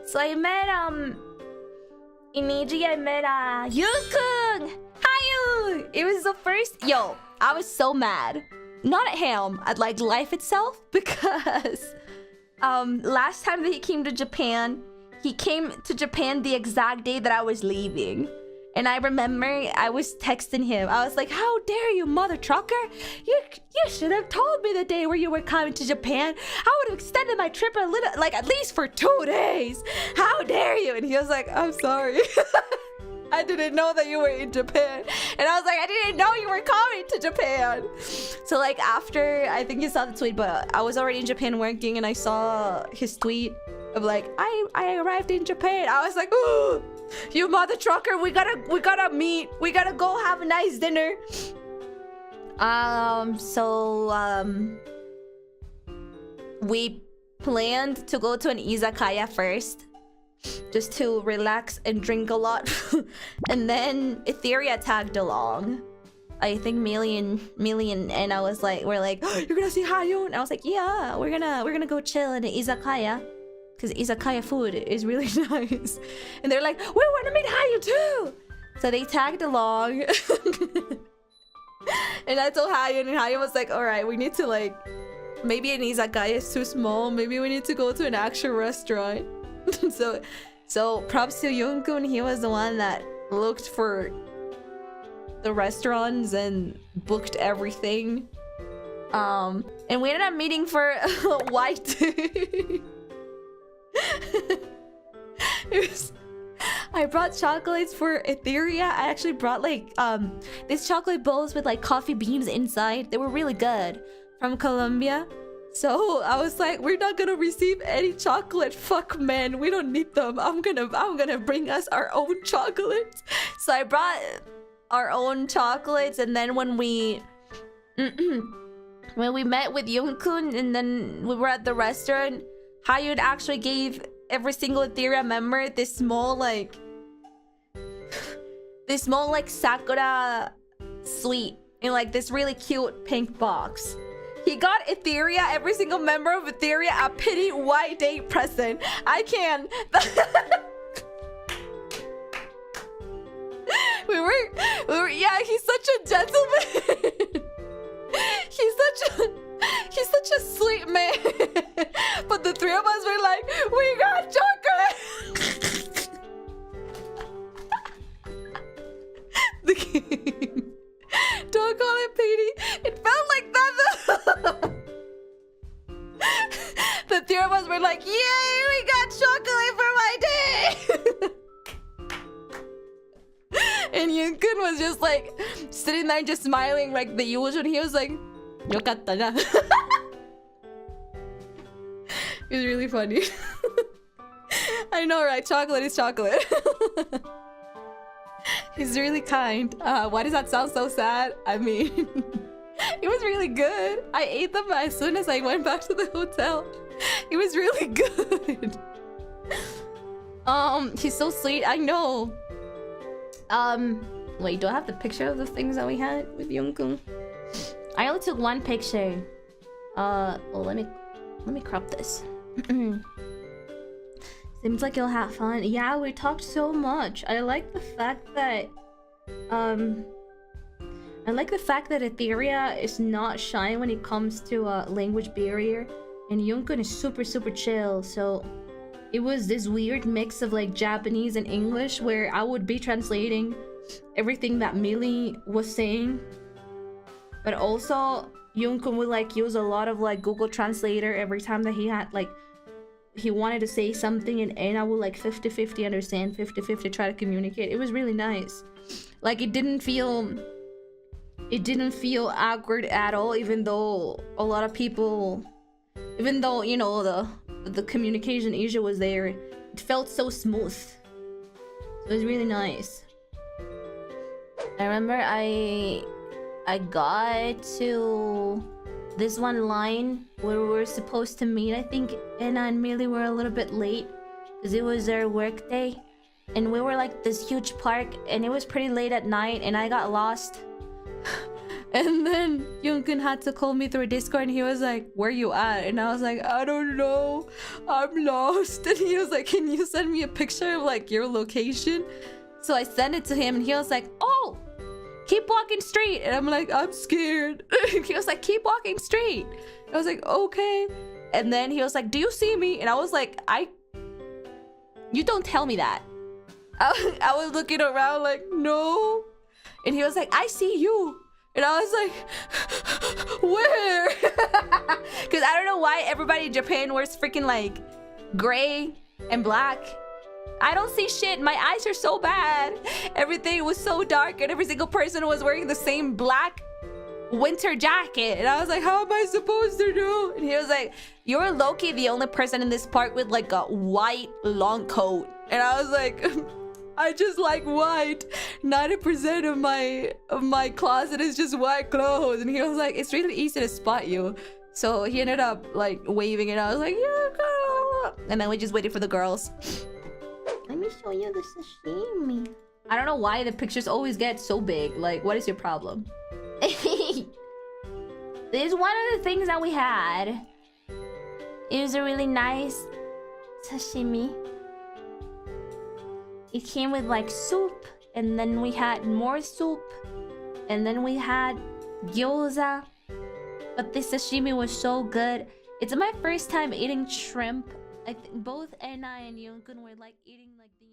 So I met in Niji I met Hyun-kun! Hayu! It was the first. Yo, I was so mad. Not at him, at like life itself, because last time that he came to Japan the exact day that I was leaving. And I remember I was texting him. I was like, how dare you, mother trucker? You should have told me the day where you were coming to Japan. I would have extended my trip a little, like at least for 2 days. How dare you? And he was like, I'm sorry. I didn't know that you were in Japan. And I was like, I didn't know you were coming to Japan. So like after, I think you saw the tweet, but I was already in Japan working and I saw his tweet of like, I arrived in Japan. I was like, ooh, you mother trucker, we gotta meet. We gotta go have a nice dinner. We planned to go to an izakaya first, just to relax and drink a lot. And then Ethyria tagged along. I think Million and I was like, we're like, oh, you're gonna see Hayun? And I was like, yeah, we're gonna go chill in an izakaya. Because izakaya food is really nice. And they're like, we want to meet Hayu too! So they tagged along. And I told Hayu, and Hayu was like, alright, we need to like... Maybe an izakaya is too small. Maybe we need to go to an actual restaurant. So props to Hyun-kun. He was the one that looked for the restaurants and booked everything. And we ended up meeting for white. I brought chocolates for Ethyria. I actually brought like these chocolate bowls with like coffee beans inside. They were really good, from Colombia. So I was like, we're not gonna receive any chocolate. Fuck man, we don't need them. I'm gonna bring us our own chocolates. So I brought our own chocolates, and then when we met with Hyun-kun and then we were at the restaurant, Hayun actually gave every single Ethyria member this small like sakura sweet in like this really cute pink box. He got Ethyria, every single member of Ethyria, a pity white date present. I can. we were yeah, he's such a gentleman. He's such a sweet man. But the three of us were like, we got chocolate. The king. Don't call it pity. It felt like that. The three of us were like, yay, we got chocolate for my day. And Hyun-kun was just like sitting there just smiling like the usual. He was like, yokatta na. It was really funny. I know, right? Chocolate is chocolate. He's really kind. Why does that sound so sad? I mean, it was really good. I ate them as soon as I went back to the hotel. It was really good. He's so sweet. I know. Wait, do I have the picture of the things that we had with Hyun-kun? I only took one picture. Well, let me crop this. Seems like you'll have fun. Yeah, we talked so much. I like the fact that Ethyria is not shy when it comes to language barrier, and Hyun-kun is super chill. So it was this weird mix of like Japanese and English where I would be translating everything that Millie was saying, but also Hyun-kun would like use a lot of like Google Translator every time that he had like he wanted to say something, and I would like 50-50 understand, 50-50 try to communicate. It was really nice. Like it didn't feel awkward at all, even though a lot of people, even though, you know, the communication issue was there, it felt so smooth. It was really nice. I remember I got to this one line where we were supposed to meet. I think Anna and Millie were a little bit late because it was their work day, and we were like this huge park, and it was pretty late at night, and I got lost And then Hyun-kun had to call me through Discord and he was like, where you at? And I was like, I don't know, I'm lost. And he was like, can you send me a picture of like your location? So I sent it to him and he was like, oh, keep walking straight. And I'm like, I'm scared. He was like, keep walking straight. I was like, okay. And then he was like, do you see me? And I was like, you don't tell me that. I was looking around like, no. And he was like, I see you. And I was like, where? Because I don't know why everybody in Japan wears freaking like gray and black. I don't see shit. My eyes are so bad. Everything was so dark and every single person was wearing the same black winter jacket. And I was like, how am I supposed to know? And he was like, you're low-key the only person in this park with like a white long coat. And I was like, I just like white. 90% of my closet is just white clothes. And he was like, it's really easy to spot you. So he ended up like waving and I was like, yeah. And then we just waited for the girls. Let me show you the sashimi. I don't know why the pictures always get so big. Like, what is your problem? This is one of the things that we had. It was a really nice sashimi. It came with like soup, and then we had more soup, and then we had gyoza. But this sashimi was so good. It's my first time eating shrimp. I think both Anna and Yoon-kun were like eating like the